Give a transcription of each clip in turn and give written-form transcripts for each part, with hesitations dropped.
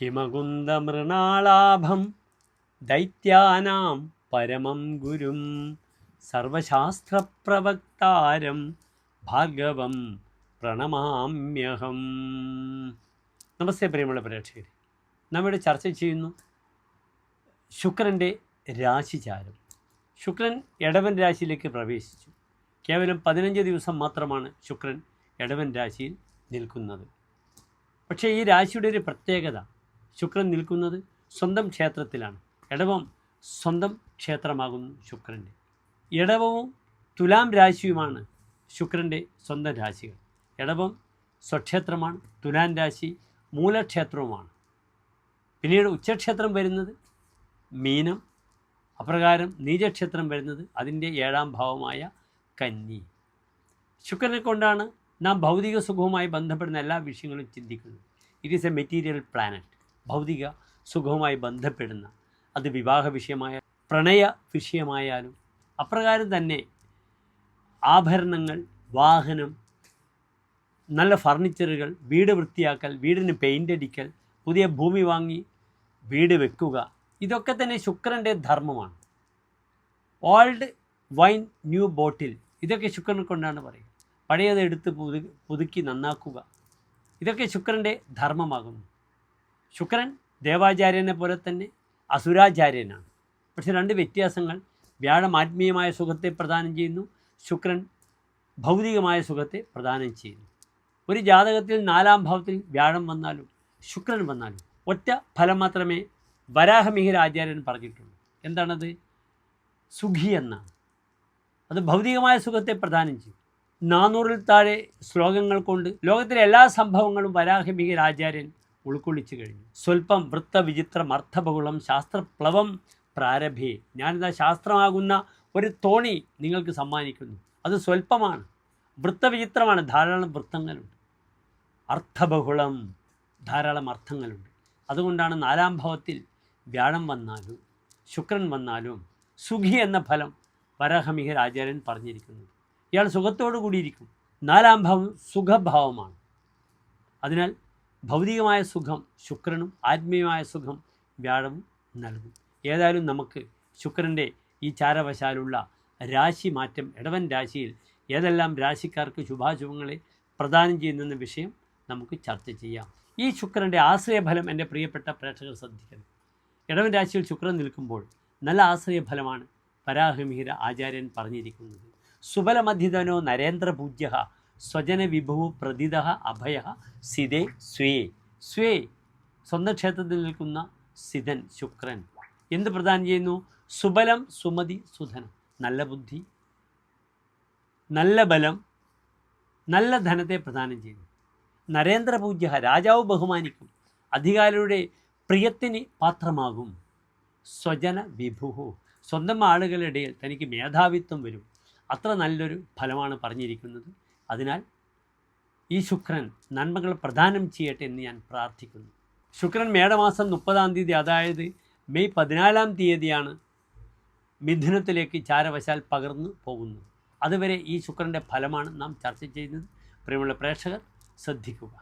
ഹിമകുന്ദമൃണാളാഭം ദൈത്യാനാം പരമം ഗുരും സർവശാസ്ത്രപ്രവക്താരം ഭാർഗവം പ്രണമാമ്യഹം. നമസ്തേ പ്രിയമുള്ള പ്രേക്ഷകരെ, നമ്മിവിടെ ചർച്ച ചെയ്യുന്നു ശുക്രൻ്റെ രാശിചാരം. ശുക്രൻ ഇടവൻ രാശിയിലേക്ക് പ്രവേശിച്ചു. കേവലം 15 ദിവസം മാത്രമാണ് ശുക്രൻ ഇടവൻ രാശിയിൽ നിൽക്കുന്നത്. പക്ഷേ ഈ രാശിയുടെ ഒരു പ്രത്യേകത, ശുക്രൻ നിൽക്കുന്നത് സ്വന്തം ക്ഷേത്രത്തിലാണ്. ഇടവം സ്വന്തം ക്ഷേത്രമാകുന്നു ശുക്രൻ്റെ. ഇടവവും തുലാം രാശിയുമാണ് ശുക്രൻ്റെ സ്വന്തം രാശികൾ. ഇടവം സ്വക്ഷേത്രമാണ്, തുലാം രാശി മൂലക്ഷേത്രവുമാണ്. പിന്നീട് ഉച്ചക്ഷേത്രം വരുന്നത് മീനം, അപ്രകാരം നീചക്ഷേത്രം വരുന്നത് അതിൻ്റെ 7ാം ഭാവമായ കന്നി. ശുക്രനെ കൊണ്ടാണ് നാം ഭൗതിക സുഖവുമായി ബന്ധപ്പെടുന്ന എല്ലാ വിഷയങ്ങളും ചിന്തിക്കുന്നത്. It is A material planet. ഭൗതിക സുഖവുമായി ബന്ധപ്പെടുന്ന, അത് വിവാഹ വിഷയമായ പ്രണയ വിഷയമായാലും അപ്രകാരം തന്നെ ആഭരണങ്ങൾ, വാഹനം, നല്ല ഫർണിച്ചറുകൾ, വീട് വൃത്തിയാക്കൽ, വീടിന് പെയിൻ്റ് അടിക്കൽ, പുതിയ ഭൂമി വാങ്ങി വീട് വെക്കുക, ഇതൊക്കെ തന്നെ ശുക്രൻ്റെ ധർമ്മമാണ്. ഓൾഡ് വൈൻ ന്യൂ ബോട്ടിൽ, ഇതൊക്കെ ശുക്രനെ കൊണ്ടാണ് പറയുക. പഴയത് എടുത്ത് പുതുക്കി നന്നാക്കുക, ഇതൊക്കെ ശുക്രൻ്റെ ധർമ്മമാകുന്നു. ശുക്രൻ ദേവാചാര്യനെ പോലെ തന്നെ അസുരാചാര്യനാണ്. പക്ഷേ 2 വ്യത്യാസങ്ങൾ. വ്യാഴം ആത്മീയമായ സുഖത്തെ പ്രദാനം ചെയ്യുന്നു, ശുക്രൻ ഭൗതികമായ സുഖത്തെ പ്രദാനം ചെയ്യുന്നു. ഒരു ജാതകത്തിൽ 4ാം ഭാവത്തിൽ വ്യാഴം വന്നാലും ശുക്രൻ വന്നാലും ഒറ്റ ഫലം മാത്രമേ വരാഹമിഹിര ആചാര്യൻ പറഞ്ഞിട്ടുള്ളൂ. എന്താണത്? സുഖി എന്നാണ്. അത് ഭൗതികമായ സുഖത്തെ പ്രദാനം ചെയ്യും. 400-ൽ താഴെ ശ്ലോകങ്ങൾ കൊണ്ട് ലോകത്തിലെ എല്ലാ സംഭവങ്ങളും വരാഹമിഹിര ആചാര്യൻ ഉൾക്കൊള്ളിച്ചു കഴിഞ്ഞു. സ്വൽപ്പം വൃത്തവിചിത്രം അർത്ഥബഹുളം ശാസ്ത്രപ്ലവം പ്രാരഭേ. ഞാനിതാ ശാസ്ത്രമാകുന്ന ഒരു തോണി നിങ്ങൾക്ക് സമ്മാനിക്കുന്നു. അത് സ്വൽപ്പമാണ്, വൃത്തവിചിത്രമാണ്, ധാരാളം വൃത്തങ്ങളുണ്ട്. അർത്ഥബഹുളം, ധാരാളം അർത്ഥങ്ങളുണ്ട്. അതുകൊണ്ടാണ് 4ാം ഭാവത്തിൽ വ്യാഴം വന്നാലും ശുക്രൻ വന്നാലും സുഖി എന്ന ഫലം വരാഹമിഹിര ആചാര്യൻ പറഞ്ഞിരിക്കുന്നത്. ഇയാൾ സുഖത്തോടു കൂടിയിരിക്കും. 4ാം ഭാവം സുഖഭാവമാണ്. അതിനാൽ ഭൗതികമായ സുഖം ശുക്രനും ആത്മീയമായ സുഖം വ്യാഴവും നൽകും. ഏതായാലും നമുക്ക് ശുക്രൻ്റെ ഈ ചാരവശാലുള്ള രാശി മാറ്റം, ഇടവൻ രാശിയിൽ ഏതെല്ലാം രാശിക്കാർക്ക് ശുഭാശുഭങ്ങളെ പ്രദാനം ചെയ്യുന്നെന്ന വിഷയം നമുക്ക് ചർച്ച ചെയ്യാം. ഈ ശുക്രൻ്റെ ആശ്രയഫലം എൻ്റെ പ്രിയപ്പെട്ട പ്രേക്ഷകർ ശ്രദ്ധിക്കണം. ഇടവൻ രാശിയിൽ ശുക്രൻ നിൽക്കുമ്പോൾ നല്ല ആശ്രയഫലമാണ് വരാഹമിഹിര ആചാര്യൻ പറഞ്ഞിരിക്കുന്നത്. സുബലമധിതനോ നരേന്ദ്രപൂജ്യ സ്വജന വിഭവ പ്രതിത അഭയ സിതേ സ്വേ. സ്വേ, സ്വന്തം ക്ഷേത്രത്തിൽ നിൽക്കുന്ന സിതൻ ശുക്രൻ എന്ത് പ്രദാനം ചെയ്യുന്നു? സുബലം, സുമതി, സുധനം. നല്ല ബുദ്ധി, നല്ല ബലം, നല്ല ധനത്തെ പ്രദാനം ചെയ്യുന്നു. നരേന്ദ്രപൂജ്യ, രാജാവ് ബഹുമാനിക്കും, അധികാരിയുടെ പ്രിയത്തിന് പാത്രമാകും. സ്വജന വിഭുഹു, സ്വന്തം ആളുകളുടെ ഇടയിൽ തനിക്ക് മേധാവിത്വം വരും. അത്ര നല്ലൊരു ഫലമാണ് പറഞ്ഞിരിക്കുന്നത്. അതിനാൽ ഈ ശുക്രൻ നന്മകൾ പ്രദാനം ചെയ്യട്ടെ എന്ന് ഞാൻ പ്രാർത്ഥിക്കുന്നു. ശുക്രൻ മേടമാസം 30-ാം തീയതി, അതായത് മെയ് 14-ാം തീയതിയാണ് മിഥുനത്തിലേക്ക് ചാരവശാൽ പകർന്നു പോകുന്നത്. അതുവരെ ഈ ശുക്രൻ്റെ ഫലമാണ് നാം ചർച്ച ചെയ്യുന്നത്. പ്രിയമുള്ള പ്രേക്ഷകർ ശ്രദ്ധിക്കുക.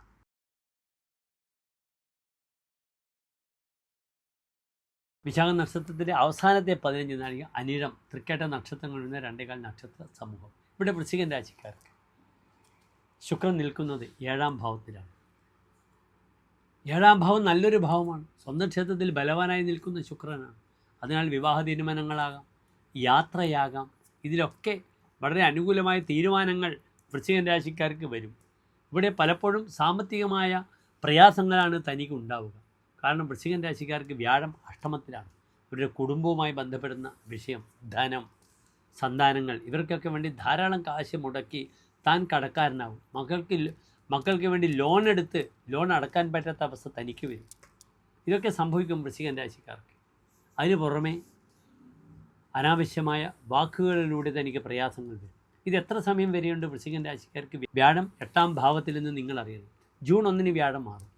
വിശാഖ നക്ഷത്രത്തിൻ്റെ അവസാനത്തെ 15 നാഴിക അനിഴം, തൃക്കേട്ട നക്ഷത്രങ്ങൾ വരുന്ന 2.25 നക്ഷത്ര സമൂഹം. ഇവിടെ വൃശ്ചികൻ രാശിക്കാർക്ക് ശുക്രൻ നിൽക്കുന്നത് 7ാം ഭാവത്തിലാണ്. 7ാം ഭാവം നല്ലൊരു ഭാവമാണ്. സ്വന്തം ക്ഷേത്രത്തിൽ ബലവാനായി നിൽക്കുന്ന ശുക്രനാണ്. അതിനാൽ വിവാഹ തീരുമാനങ്ങളാകാം, യാത്രയാകാം, ഇതിലൊക്കെ വളരെ അനുകൂലമായ തീരുമാനങ്ങൾ വൃശ്ചികൻ രാശിക്കാർക്ക് വരും. ഇവിടെ പലപ്പോഴും സാമ്പത്തികമായ പ്രയാസങ്ങളാണ് തനിക്ക് ഉണ്ടാവുക. കാരണം വൃശ്ചികൻ രാശിക്കാർക്ക് വ്യാഴം അഷ്ടമത്തിലാണ്. ഇവരുടെ കുടുംബവുമായി ബന്ധപ്പെടുന്ന വിഷയം, ധനം, സന്താനങ്ങൾ, ഇവർക്കൊക്കെ വേണ്ടി ധാരാളം കാശ് മുടക്കി താൻ കടക്കാരനാവും. മക്കൾക്ക് വേണ്ടി ലോൺ എടുത്ത് ലോൺ അടക്കാൻ പറ്റാത്ത അവസ്ഥ തനിക്ക് വരും. ഇതൊക്കെ സംഭവിക്കും വൃശ്ചികൻ രാശിക്കാർക്ക്. അതിന് പുറമെ അനാവശ്യമായ വാക്കുകളിലൂടെ തനിക്ക് പ്രയാസങ്ങൾ വരും. ഇത് എത്ര സമയം വരെയുണ്ട് വൃശ്ചികൻ രാശിക്കാർക്ക്? വ്യാഴം 8ാം ഭാവത്തിൽ നിന്ന് നിങ്ങൾ അറിയണം. ജൂൺ 1-ന് വ്യാഴം മാറും.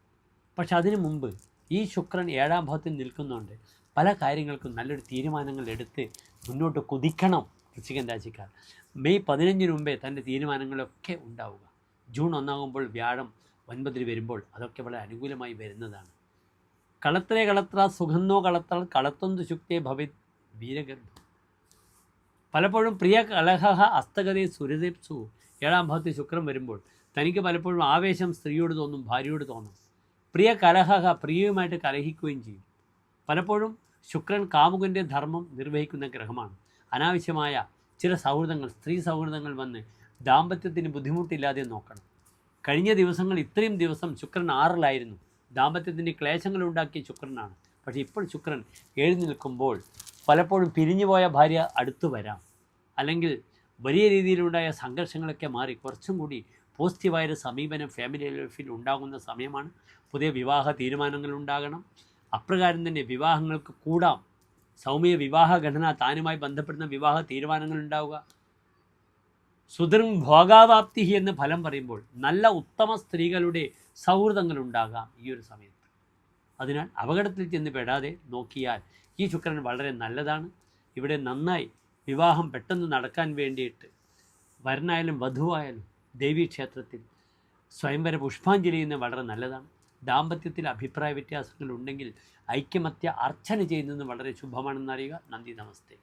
പക്ഷെ അതിനു മുമ്പ് ഈ ശുക്രൻ 7ാം ഭാവത്തിൽ നിൽക്കുന്നുണ്ട്. പല കാര്യങ്ങൾക്കും നല്ലൊരു തീരുമാനങ്ങൾ എടുത്ത് മുന്നോട്ട് കുതിക്കണം വൃശ്ചികൻ രാശിക്കാർ. മെയ് 15-ന് മുമ്പേ തൻ്റെ തീരുമാനങ്ങളൊക്കെ ഉണ്ടാവുക. ജൂൺ 1 വ്യാഴം 9-ൽ വരുമ്പോൾ അതൊക്കെ വളരെ അനുകൂലമായി വരുന്നതാണ്. കളത്രേ കളത്ര സുഗന്ധോ കളത്തൾ കളത്തൊന്തു ശുക്തേ ഭവിത് വീരഗർഭം. പലപ്പോഴും പ്രിയ കലഹ അസ്തഗതേ സുരദേപ്സു. 7-ാം ഭാവത്തിൽ ശുക്രൻ വരുമ്പോൾ തനിക്ക് പലപ്പോഴും ആവേശം സ്ത്രീയോട് തോന്നും, ഭാര്യയോട് തോന്നും. പ്രിയ കലഹ, പ്രിയയുമായിട്ട് കലഹിക്കുകയും ചെയ്യും. പലപ്പോഴും ശുക്രൻ കാമുകൻ്റെ ധർമ്മം നിർവഹിക്കുന്ന ഗ്രഹമാണ്. അനാവശ്യമായ ചില സൗഹൃദങ്ങൾ, സ്ത്രീ സൗഹൃദങ്ങൾ വന്ന് ദാമ്പത്യത്തിന് ബുദ്ധിമുട്ടില്ലാതെ നോക്കണം. കഴിഞ്ഞ ദിവസങ്ങൾ, ഇത്രയും ദിവസം ശുക്രൻ 6-ലായിരുന്നു. ദാമ്പത്യത്തിൻ്റെ ക്ലേശങ്ങൾ ഉണ്ടാക്കിയ ശുക്രനാണ്. പക്ഷേ ഇപ്പോൾ ശുക്രൻ എഴുന്നേൽക്കുമ്പോൾ പലപ്പോഴും പിരിഞ്ഞുപോയ ഭാര്യ അടുത്തു വരാം. അല്ലെങ്കിൽ വലിയ രീതിയിലുണ്ടായ സംഘർഷങ്ങളൊക്കെ മാറി കുറച്ചും കൂടി പോസിറ്റീവായൊരു സമീപനം ഫാമിലി ലൈഫിൽ ഉണ്ടാകുന്ന സമയമാണ്. പുതിയ വിവാഹ തീരുമാനങ്ങൾ ഉണ്ടാകണം. അപ്രകാരം തന്നെ വിവാഹങ്ങൾക്ക് കൂടാം. സൗമ്യ വിവാഹ ഘടന, താനുമായി ബന്ധപ്പെടുന്ന വിവാഹ തീരുമാനങ്ങൾ ഉണ്ടാവുക. സുദൃം ഭോഗാവാപ്തി എന്ന് ഫലം പറയുമ്പോൾ നല്ല ഉത്തമ സ്ത്രീകളുടെ സൗഹൃദങ്ങൾ ഉണ്ടാകാം ഈ ഒരു സമയത്ത്. അതിനാൽ അപകടത്തിൽ ചെന്ന് പെടാതെ നോക്കിയാൽ ഈ ശുക്രൻ വളരെ നല്ലതാണ്. ഇവിടെ നന്നായി വിവാഹം പെട്ടെന്ന് നടക്കാൻ വേണ്ടിയിട്ട് വരനായാലും വധുവായാലും ദേവീക്ഷേത്രത്തിൽ സ്വയംവര പുഷ്പാഞ്ജലി ചെയ്യുന്നത് വളരെ നല്ലതാണ്. ദാമ്പത്യത്തിൽ അഭിപ്രായ വ്യത്യാസങ്ങൾ ഉണ്ടെങ്കിൽ ഐക്യമത്യ അർച്ചന ചെയ്യുന്നത് വളരെ ശുഭമാണെന്നറിയുക. നന്ദി, നമസ്തേ.